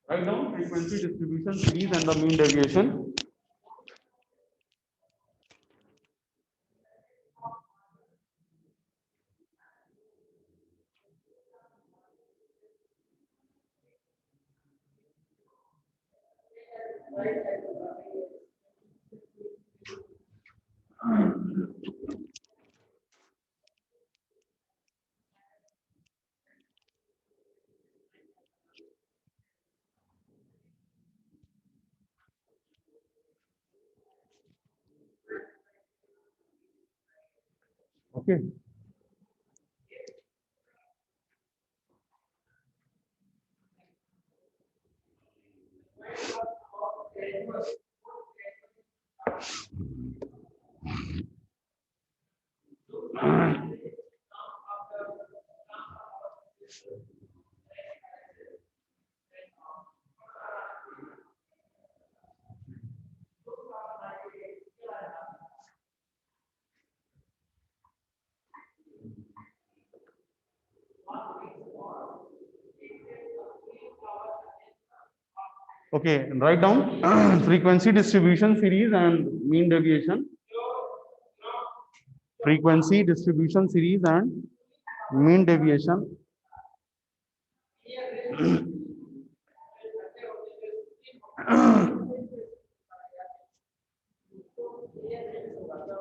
Write down frequency distribution series and the mean deviation. Okay. Okay, write down frequency distribution series and mean deviation. Frequency distribution series and mean deviation.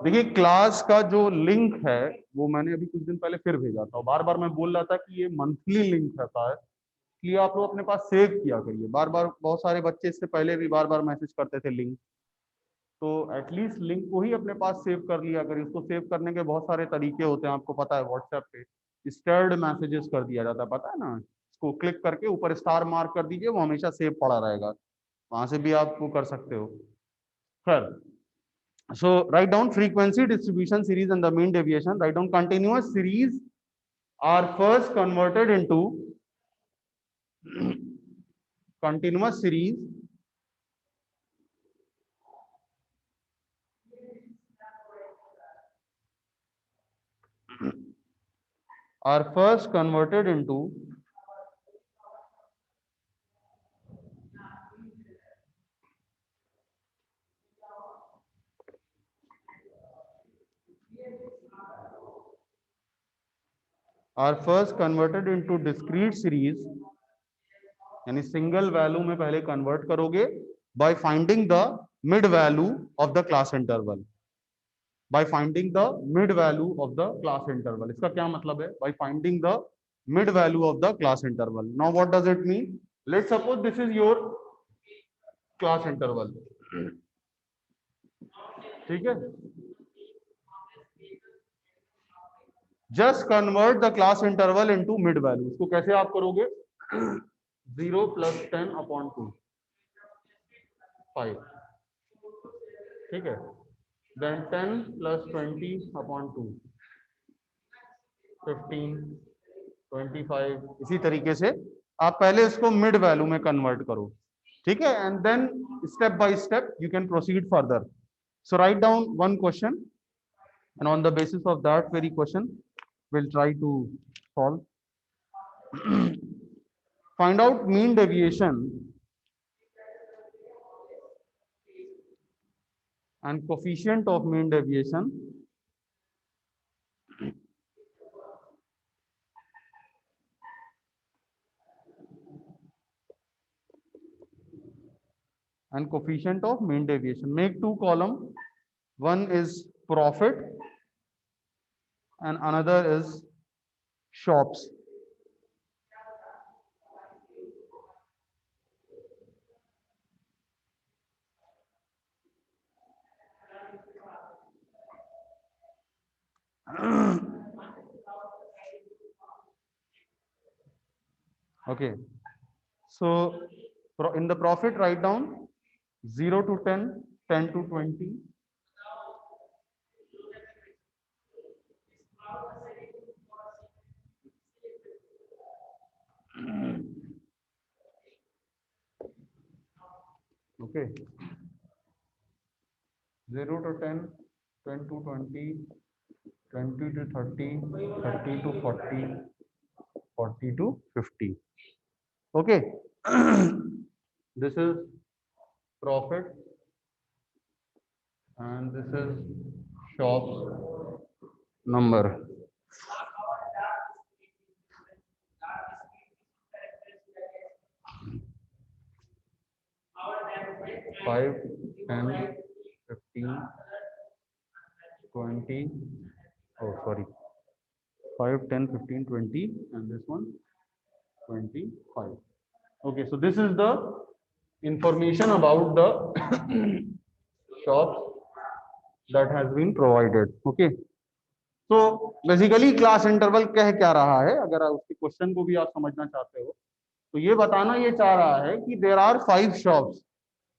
देखिए class का जो link है वो मैंने अभी कुछ दिन पहले फिर भेजा था, बार बार मैं बोल रहा था कि ये मंथली लिंक रहता है, इसलिए आप लोग अपने पास सेव किया करिए। बार बार बहुत सारे बच्चे इससे पहले भी बार बार मैसेज करते थे लिंक, तो एटलीस्ट लिंक को ही अपने पास सेव कर लिया करिए। उसको सेव करने के बहुत सारे तरीके होते हैं, आपको पता है। व्हाट्सएप पे स्टर्ड मैसेजेस कर दिया जाता है, पता है ना। इसको क्लिक करके ऊपर स्टार मार्क कर दीजिए, वो हमेशा सेव पड़ा रहेगा, वहां से भी आप वो कर सकते हो। खैर, so write down frequency distribution series and the mean deviation. Write down continuous series are first converted into continuous series are first converted into discrete series, यानी सिंगल वैल्यू में पहले कन्वर्ट करोगे by finding the mid value of the class interval. By finding the mid value of the class interval, इसका क्या मतलब है? By finding the mid value of the class interval. Now what does it mean? Let's suppose this is your class interval, ठीक है। Just convert the class interval into mid value. इसको कैसे आप करोगे? 0 + 10/2 5, ठीक है। देन 10 + 20/2 15 25। इसी तरीके से आप पहले इसको मिड वैल्यू में कन्वर्ट करो, ठीक है, and then step by step you can proceed further. So write down one question and on the basis of that very question we'll try to solve. Find out mean deviation and coefficient of mean deviation and coefficient of mean deviation. Make two column, one is profit and another is shops. Okay, so in the profit write down 0 to 10, 10 to 20, okay, 0 to 10, 10 to 20, 20 to 30, 30 to 40, 40 to 50. Okay. This is profit and this is shops number. Five, 10, 15, 20. Oh, sorry. 5, 10, 15, 20, and this one 25. Okay, so this is the information about the shops that has been provided. Okay, so basically class interval कह क्या रहा है, अगर उसके question को भी आप समझना चाहते हो तो ये बताना ये चाह रहा है कि there are 5 shops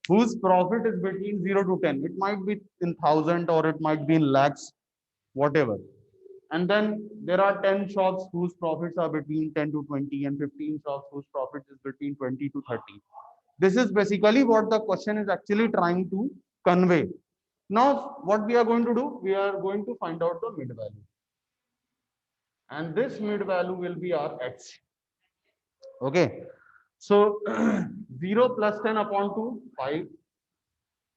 whose profit is between 0 to 10. It might be in thousand or it might be in lakhs, whatever. And then there are 10 shops whose profits are between 10 to 20 and 15 shops whose profit is between 20 to 30. This is basically what the question is actually trying to convey. Now, what we are going to do, we are going to find out the mid value. And this mid value will be our x. Okay. So 0 plus 10 upon 2, 5.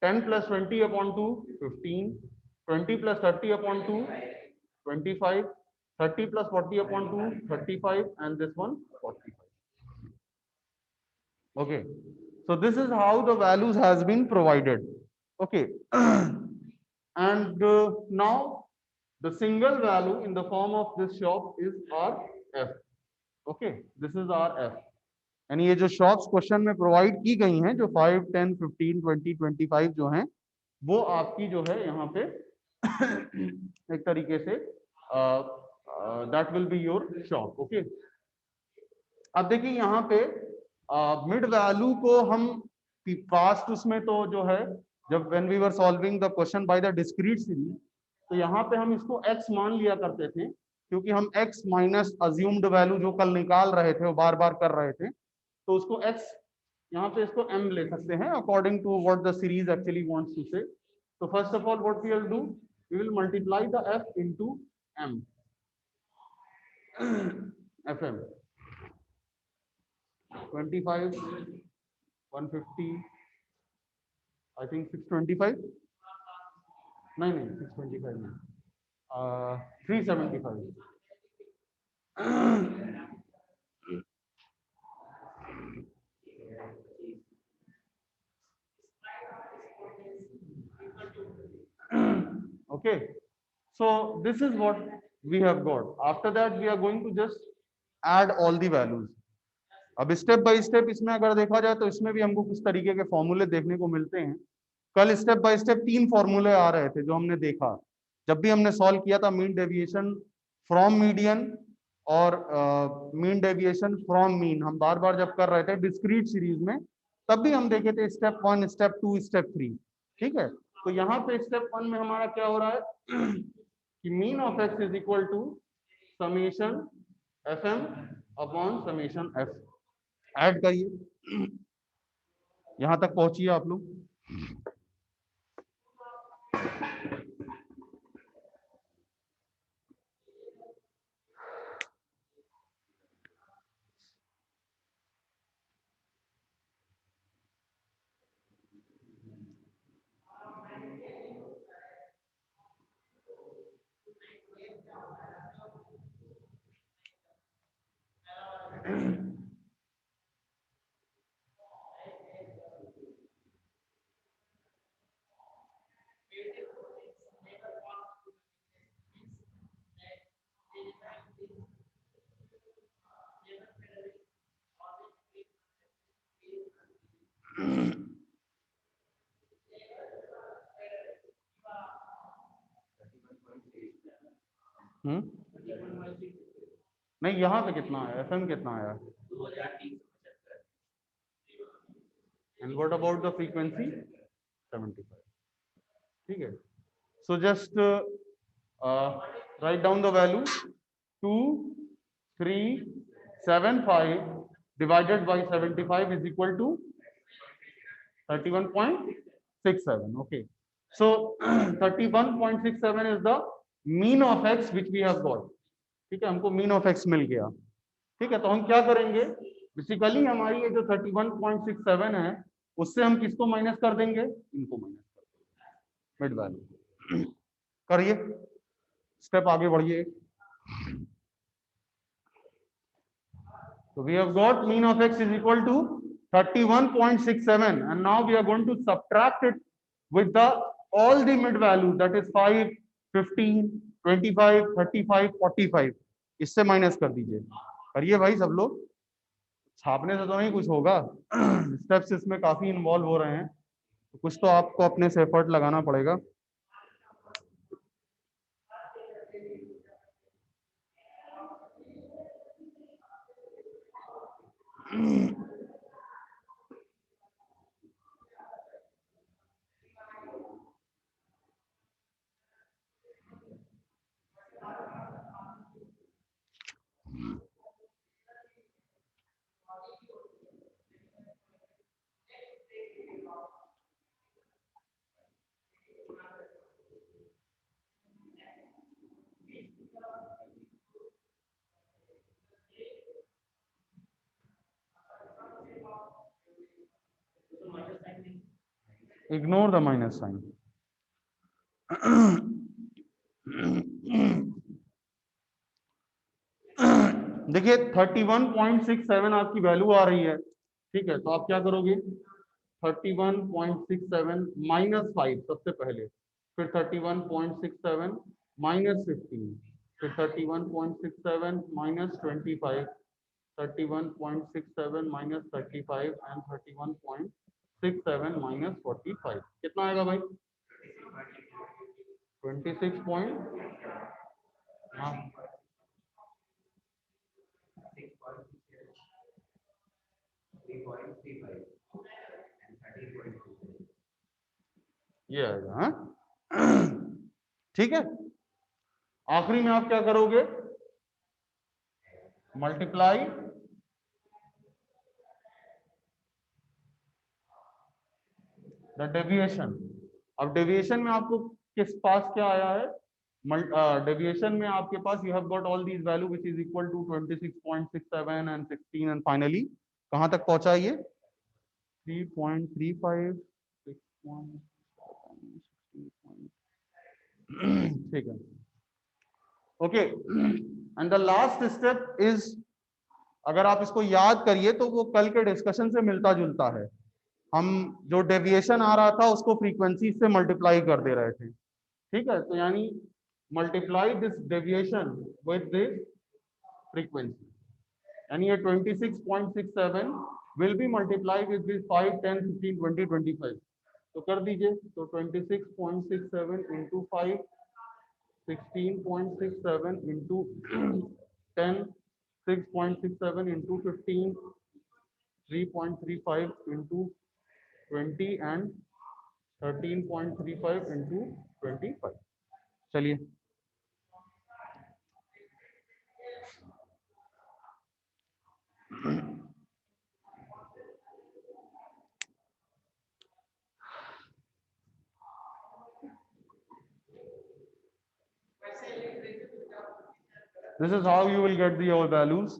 10 plus 20 upon 2, 15. 20 plus 30 upon 2, 25. 30 plus 40 upon 2, 35, and this one 45. Okay, so this is how the values has been provided. Okay, and now the single value in the form of this shop is our f. Okay, this is our f. यानी ये जो shops question में provide की गई हैं, जो 5, 10, 15, 20, 25 जो हैं, वो आपकी जो है यहाँ पे एक तरीके say that will be your shop. Okay, अब देखिए यहाँ पे मिड वैल्यू को हम पास्ट उसमें तो जो है जब when we were solving the question by the discrete series, तो यहाँ पे हम इसको x मान लिया करते थे, क्योंकि हम x माइनस अज्यूम्ड वैल्यू जो कल निकाल रहे थे वो बार बार कर रहे थे, तो उसको x यहाँ पे इसको m ले सकते हैं according to what the series actually wants to say. तो first of all what we will do, we will multiply the f into m, fm 25, 150, I think 625. नहीं 625 नहीं, 375. Okay, so this is what we have got. After that we are going to just add all the values. अब step by step इसमें अगर देखा जाए तो इसमें भी हमको कुछ तरीके के फॉर्मूले देखने को मिलते हैं. कल स्टेप बाय स्टेप 3 फॉर्मूले आ रहे थे जो हमने देखा जब भी हमने सॉल्व किया था, मीन डेविएशन फ्रॉम मीडियन और मीन डेविएशन फ्रॉम मीन. हम बार बार जब कर रहे थे डिस्क्रीट सीरीज में, तब भी हम देखे थे स्टेप 1, स्टेप 2, स्टेप 3. ठीक है, तो यहाँ पे स्टेप 1 में हमारा क्या हो रहा है कि mean of x is equal to summation f m upon summation f. Add करिए, यहां तक पहुंचिए आप लोग. नहीं, यहाँ पे कितना आया, एफएम कितना आया, and what about the frequency 75. ठीक है, so just write down the value 2375 divided by 75 is equal to 31.67. okay, so 31.67 is the mean of x which we have got. ठीक है, हमको मीन ऑफ एक्स मिल गया. ठीक है, तो हम क्या करेंगे, बेसिकली हमारी ये जो 31.67 है उससे हम किसको माइनस कर देंगे, इनको माइनस कर देंगे, मिड वैल्यू। करिए, स्टेप आगे बढ़िए। So we have got mean of x is equal to 31.67 and now we are going to subtract it with the all the mid values, that is 5, 15, 25, 35, 45, इससे minus कर दीजिए। करिए भाई सब लोग, छापने से तो नहीं कुछ होगा। स्टेप्स इसमें काफी इन्वॉल्व हो रहे हैं, तो कुछ तो आपको अपने से एफर्ट लगाना पड़ेगा। Ignore the minus sign. देखिए 31.67 आपकी वैल्यू आ रही है, ठीक है, तो आप क्या करोगे, 31.67 माइनस 5 सबसे पहले, फिर 31.67 माइनस 15, फिर 31.67 माइनस 25, 31.67 माइनस 35 एंड 31.67 माइनस 45, कितना आएगा भाई, 26 पॉइंट, हाँ ये आएगा, हाँ ठीक है। आखिरी में आप क्या करोगे, मल्टीप्लाई द डेविएशन। अब डेविएशन में आपको किस पास क्या आया है, डेविएशन में आपके पास you have got all these value which is equal to 26.67 and 16 and finally कहां तक पहुंचा ये, 3.35, 6.16, ठीक है, okay. And the last step is, अगर आप इसको याद करिए तो वो कल के डिस्कशन से मिलता जुलता है। हम जो डेविएशन आ रहा था उसको फ्रीक्वेंसी से मल्टीप्लाई कर दे रहे थे, ठीक है, तो यानी multiply this deviation with this frequency, यानी ये 26.67 will be multiply with this 5, 10, 15, 20, 25, तो कर दीजिए, तो 26.67 into 5, 16.67 into 10, 6.67 into 15, 3.35 into 20 and 13.35 into 25। चलिए this is how you will get the all values।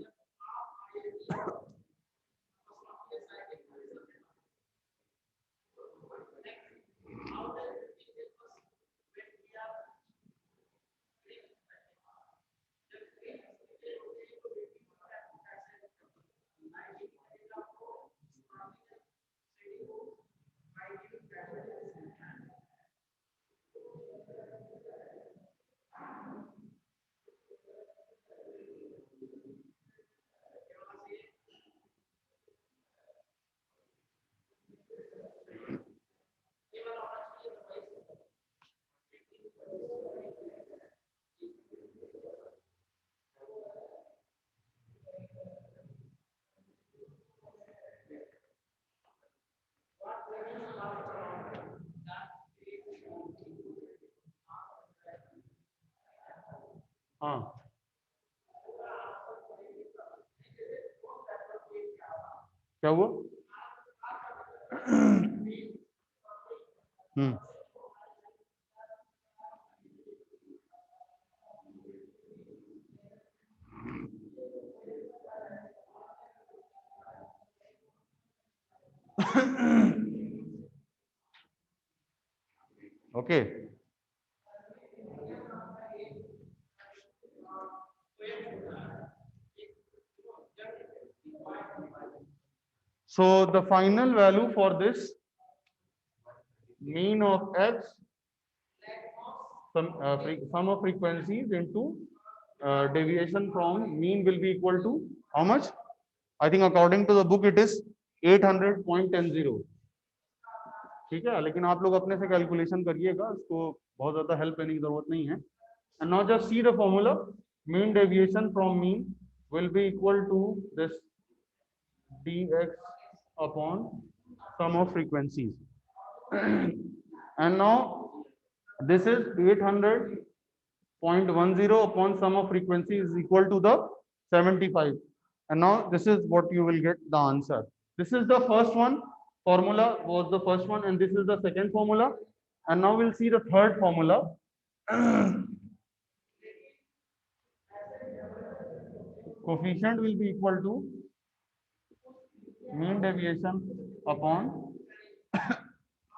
हाँ क्या हुआ, Okay. So the final value for this mean of x, sum of frequencies into deviation from mean will be equal to how much? I think according to the book it is 800.10. ठीक है, लेकिन आप लोग अपने से calculation करिएगा, उसको बहुत ज्यादा हेल्प लेने की जरूरत नहीं है. And now just see the formula. Mean deviation from mean will be equal to this dx upon sum of frequencies. And now this is 800.10 upon sum of frequency is equal to the 75. And now this is what you will get the answer. This is the first one. Formula was the first one, and this is the second formula. And now we'll see the third formula. Coefficient will be equal to mean deviation upon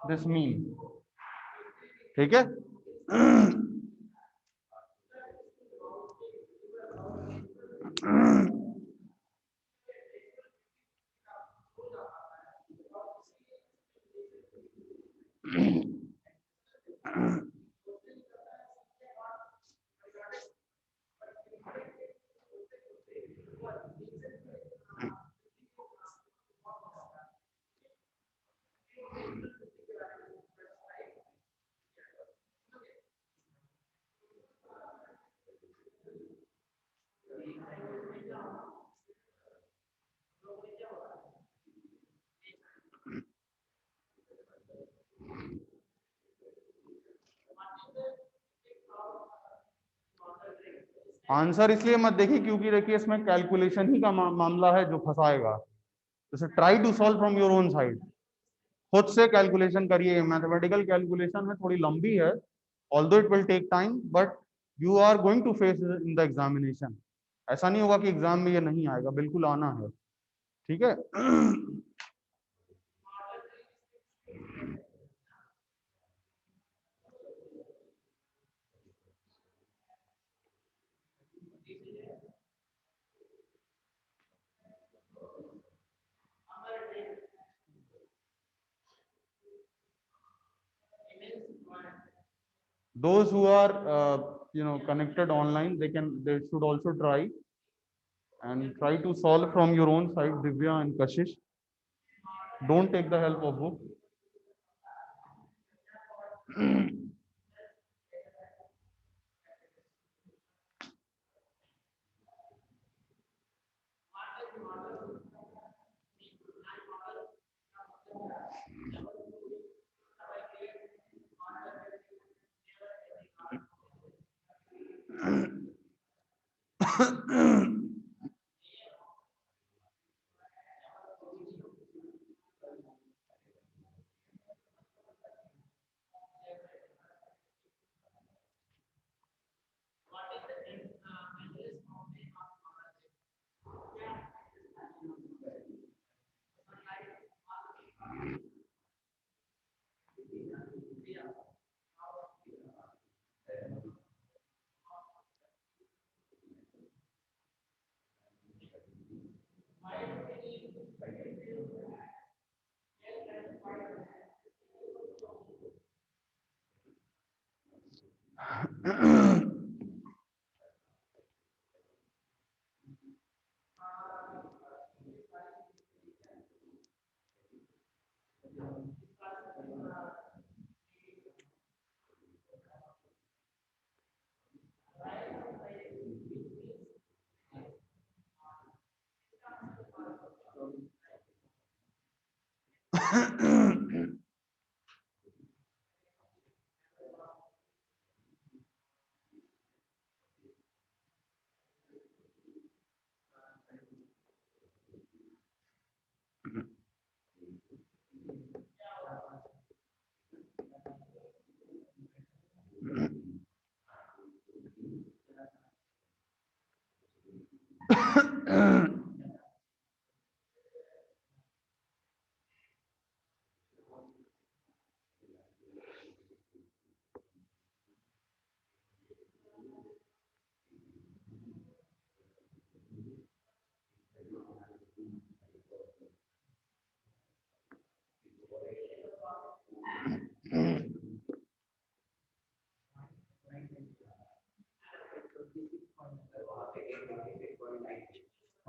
this mean. ठीक है. Answer इसलिए मत देखिए क्योंकि देखिए इसमें calculation ही का मामला है जो फंसाएगा. जैसे try to solve from your own side. खुद से कैलकुलेशन करिए. मैथमेटिकल कैलकुलेशन में थोड़ी लंबी है, although it will take time, but you are going to face in the examination. ऐसा नहीं होगा कि एग्जाम में ये नहीं आएगा, बिल्कुल आना है. ठीक है. Those who are connected online, they should also try to solve from your own side. Divya and Kashish, don't take the help of book.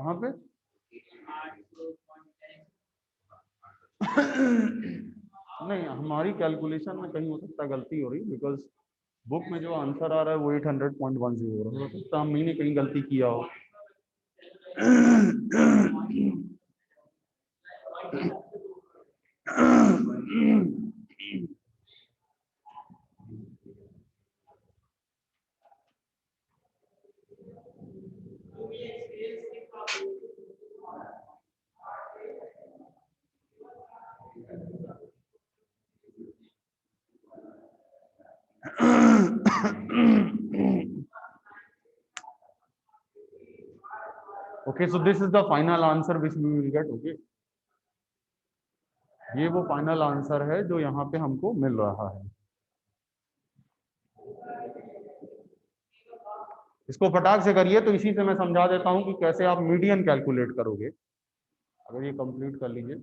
कहाँ पे? नहीं, हमारी कैलकुलेशन में कहीं हो सकता है गलती हो रही, बिकॉज बुक में जो आंसर आ रहा है वो 800.10 हो रहा है, हो सकता है हमने कहीं गलती किया हो। Okay, so this is the final answer which we will get. Okay, ये वो फाइनल आंसर है जो यहाँ पे हमको मिल रहा है। इसको फटाक से करिए, तो इसी से मैं समझा देता हूँ कि कैसे आप मीडियन कैलकुलेट करोगे। अगर ये कंप्लीट कर लीजिए।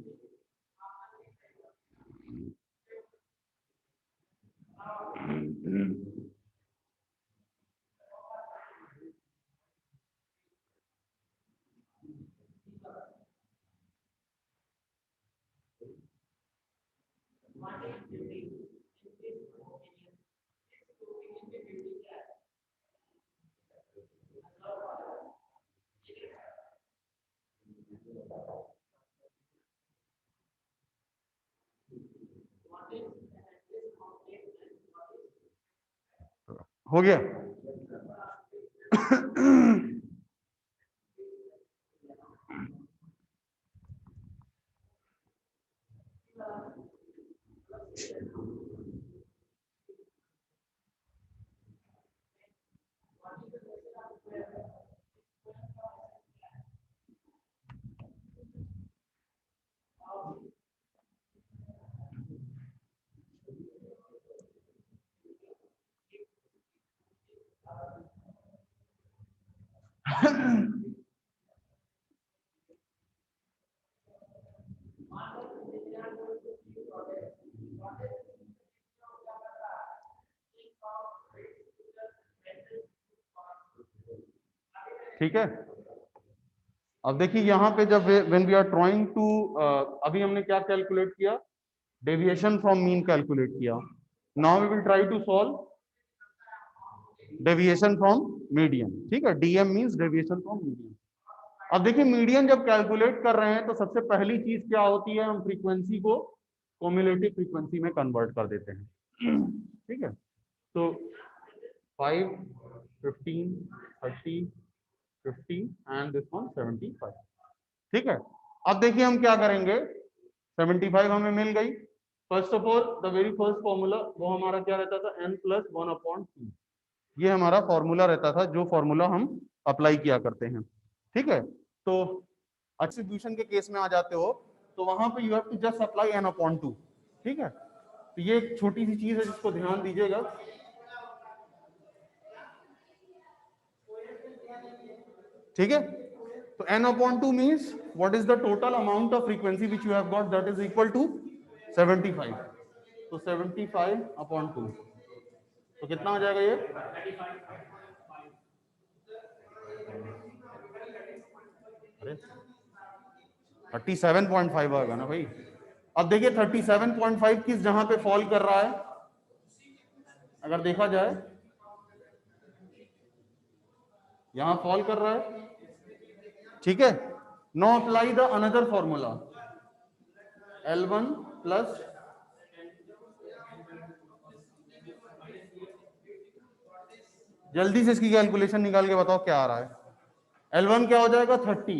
हो गया। ठीक है, अब देखिए यहाँ पे जब when we are trying to, अभी हमने क्या कैलकुलेट किया? डेविएशन फ्रॉम मीन कैलकुलेट किया। Now we will try to solve deviation from median. ठीक है, DM means deviation from median. अब देखिए मीडियन जब कैलकुलेट कर रहे हैं तो सबसे पहली चीज क्या होती है, हम फ्रीक्वेंसी को कॉम्युलेटिव फ्रीक्वेंसी में कन्वर्ट कर देते हैं। ठीक है, तो 5, 15, 30, 50 एंड दिस वन 75। ठीक है, अब देखिए हम क्या करेंगे। 75 हमें मिल गई। First of all the very first formula वो हमारा क्या रहता था, n+1/2। ये हमारा फॉर्मूला रहता था, जो फॉर्मूला हम अप्लाई किया करते हैं। ठीक है, तो एट्रीब्यूशन के केस में आ जाते हो तो वहां पे you have to just apply n/2। ठीक है, तो ये एक छोटी सी चीज है जिसको ध्यान दीजिएगा। ठीक है, तो n/2 means what is the total amount of frequency which you have got, that is equal to 75। तो 75/2 तो कितना हो जाएगा ये? अरे 37.5 आएगा ना भाई। अब देखिए 37.5 किस जहां पे फॉल कर रहा है, अगर देखा जाए यहां फॉल कर रहा है। ठीक है, know apply the another formula L1 plus, जल्दी से इसकी कैलकुलेशन निकाल के बताओ क्या आ रहा है। L1 क्या हो जाएगा 30,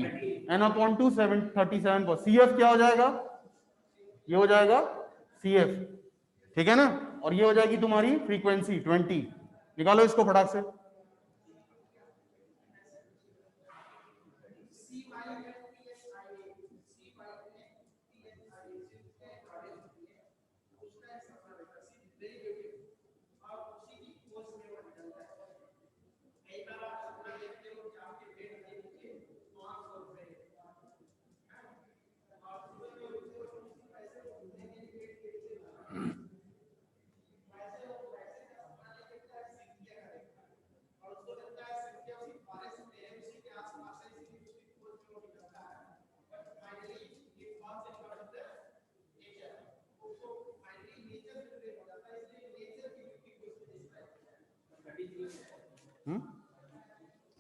n/2 37, CF क्या हो जाएगा, ये हो जाएगा CF। ठीक है ना, और ये हो जाएगी तुम्हारी फ्रीक्वेंसी 20। निकालो इसको फटाक से।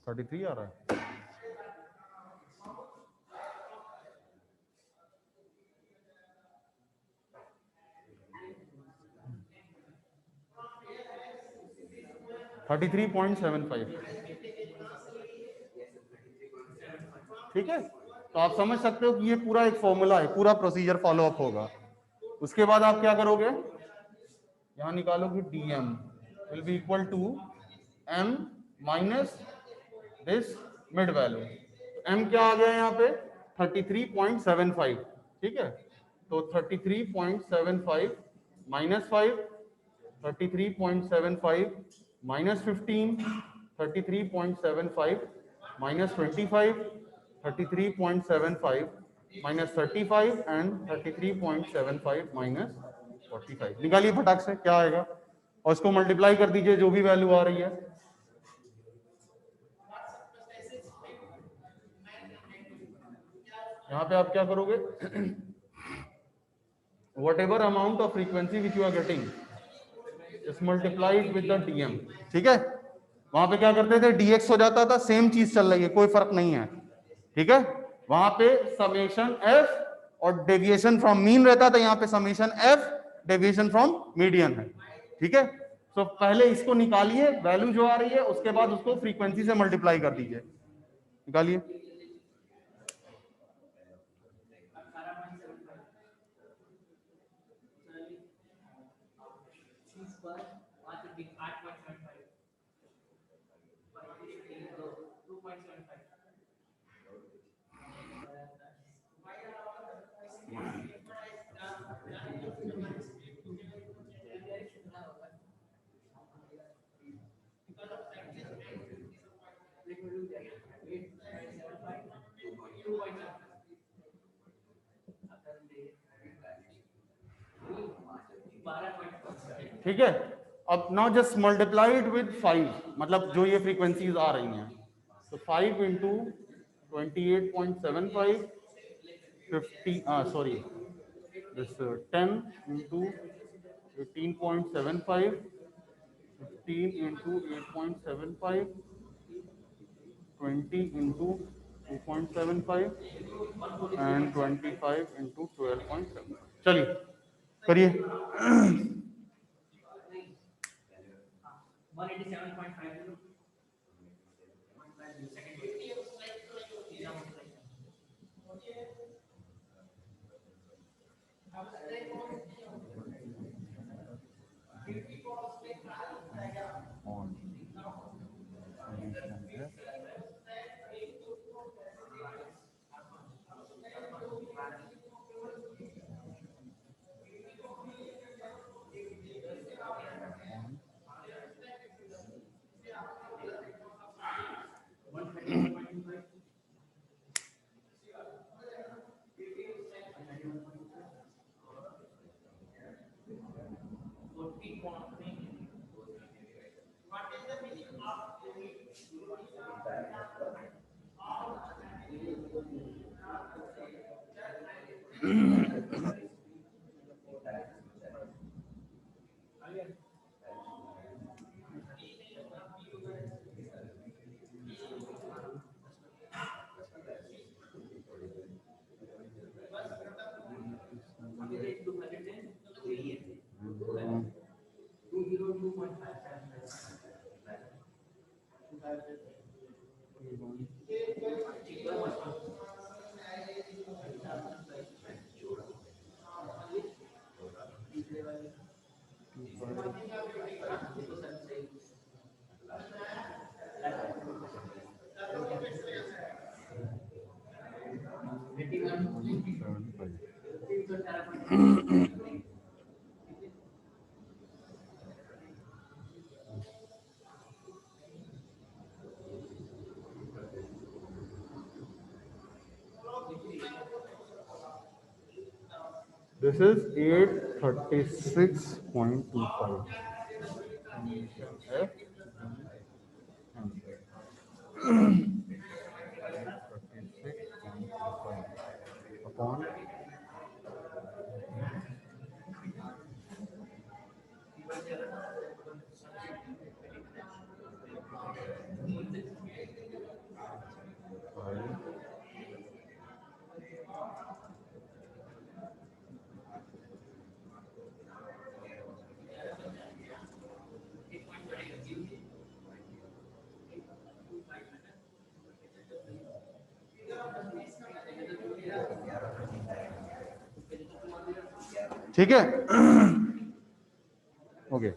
33 आ रहा है। $33.75, ठीक है। तो आप समझ सकते हो कि ये पूरा एक फॉर्मूला है, पूरा प्रोसीजर फॉलो अप होगा। उसके बाद आप क्या करोगे, यहां निकालोगे dm will be equal to m minus this mid value. m क्या आ गया यहाँ पे 33.75, ठीक है। तो 33.75 minus 5, 33.75 minus 15, 33.75 minus 25, 33.75 minus 35 and 33.75 minus 45। निकालिए फटाक से क्या आएगा और इसको मल्टीप्लाई कर दीजिए जो भी वैल्यू आ रही है। यहां पे आप क्या करोगे, whatever amount of frequency which you are getting is multiplied with the dm, ठीक है। वहां पे क्या करते थे, dx हो जाता था, सेम चीज चल रही है, कोई फर्क नहीं है, ठीक है। वहां पे समेशन f और डेविएशन फ्रॉम मीन रहता था, यहाँ पे summation f deviation from median है, ठीक है। तो पहले इसको निकालिए, वैल्यू जो आ रही है, उसके बाद उसको फ्रीक्वेंसी से मल्टीप्लाई कर दीजिए, निकालिए। ठीक है। अब नाउ जस्ट मल्टीप्लाइड विद 5, मतलब जो ये फ्रीक्वेंसीज आ रही हैं, तो 5 into 28.75, 50 sorry this 10 into 18.75, 15 into 8.75, 20 into 2.75 and 25 into 12.7। चलिए करिए। 187.5 This is 836.25. F upon ठीक है। Okay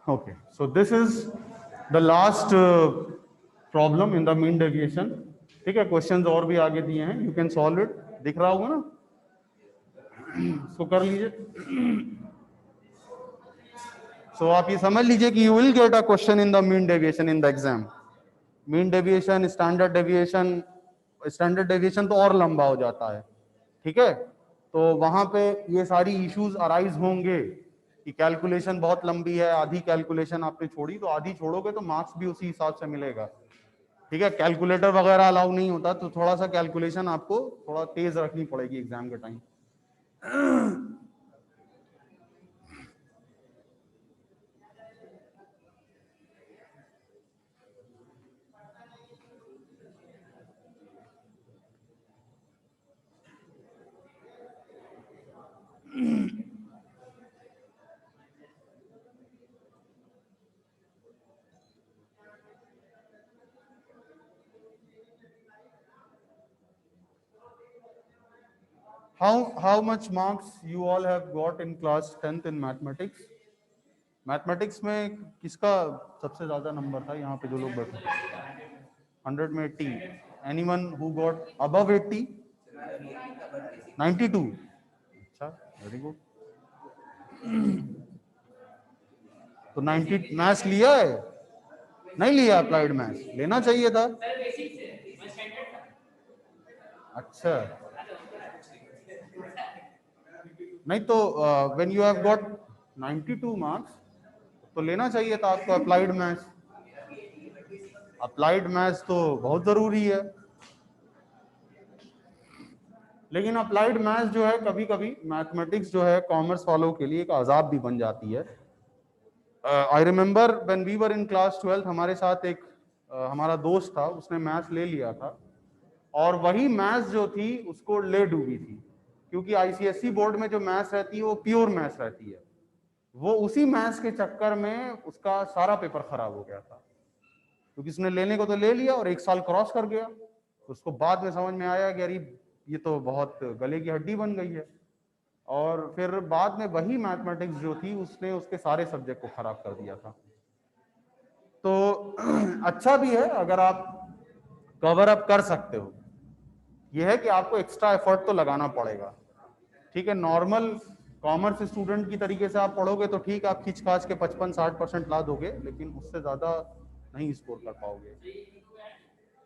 okay, so this is the last problem in the mean deviation. ठीक है, क्वेश्चंस और भी आगे दिए हैं, यू कैन सॉल्व इट, दिख रहा होगा ना, इसको कर लीजिए। सो आप ये समझ लीजिए कि you will get a question in the mean deviation in the exam. Mean deviation, standard deviation, standard deviation तो और लंबा हो जाता है। ठीक है, तो वहां पे ये सारी इश्यूज अराइज होंगे कि कैलकुलेशन बहुत लंबी है, आधी कैलकुलेशन आपने छोड़ी, तो आधी छोड़ोगे तो मार्क्स भी उसी हिसाब से मिलेगा। ठीक है, कैलकुलेटर वगैरह अलाउ नहीं होता, तो थोड़ा सा कैलकुलेशन आपको थोड़ा तेज रखनी पड़ेगी एग्जाम के time. How much marks you all have got in class 10th in mathematics? Mathematics में किसका सबसे ज्यादा नंबर था यहाँ पे जो लोग बैठे? 100 में 80। Anyone who got above 80? 92। अच्छा, वेरी गुड। तो 90 मैथ्स लिया है? नहीं लिया, अप्लाइड मैथ्स लेना चाहिए था। अच्छा, नहीं तो when you have got 92 marks तो लेना चाहिए था आपको अप्लाइड मैथ्स। अप्लाइड मैथ्स तो बहुत जरूरी है, लेकिन अप्लाइड मैथ्स जो है कभी कभी मैथमेटिक्स जो है कॉमर्स वालों के लिए एक अजाब भी बन जाती है। I remember when we were in class 12, हमारे साथ एक हमारा दोस्त था, उसने मैथ्स ले लिया था, और वही मैथ्स जो थी उसको ले डूबी थी, क्योंकि आईसीएसई बोर्ड में जो मैथ्स रहती है वो प्योर मैथ्स रहती है। वो उसी मैथ्स के चक्कर में उसका सारा पेपर खराब हो गया था, क्योंकि उसने लेने को तो ले लिया और एक साल क्रॉस कर गया। तो उसको बाद में समझ में आया कि अरे ये तो बहुत गले की हड्डी बन गई है, और फिर बाद में वही मैथमेटिक्स जो थी उसने उसके सारे सब्जेक्ट को खराब कर दिया था। तो अच्छा भी है अगर आप कवर अप कर सकते हो, यह है कि आपको एक्स्ट्रा एफर्ट तो लगाना पड़ेगा। ठीक है, नॉर्मल कॉमर्स स्टूडेंट की तरीके से आप पढ़ोगे तो ठीक, आप खींच खाच के 55-60% ला दोगे, लेकिन उससे ज्यादा नहीं स्कोर कर पाओगे।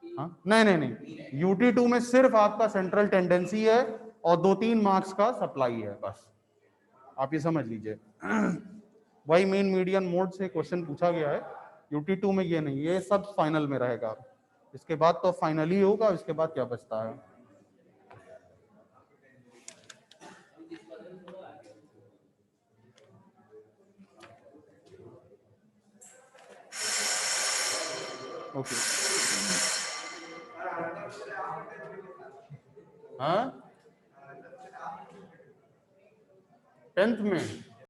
हाँ, नहीं नहीं नहीं, यूटी 2 में सिर्फ आपका सेंट्रल टेंडेंसी है और 2-3 मार्क्स का सप्लाई है बस, आप ये समझ लीजिए। वही मेन मीडियन मोड से क्वेश्चन पूछा गया है, यूटी 2 में ये नहीं, ये सब फाइनल में रहेगा। इसके बाद तो फाइनल ही होगा, इसके बाद क्या बचता है। ओके, हाँ 10th में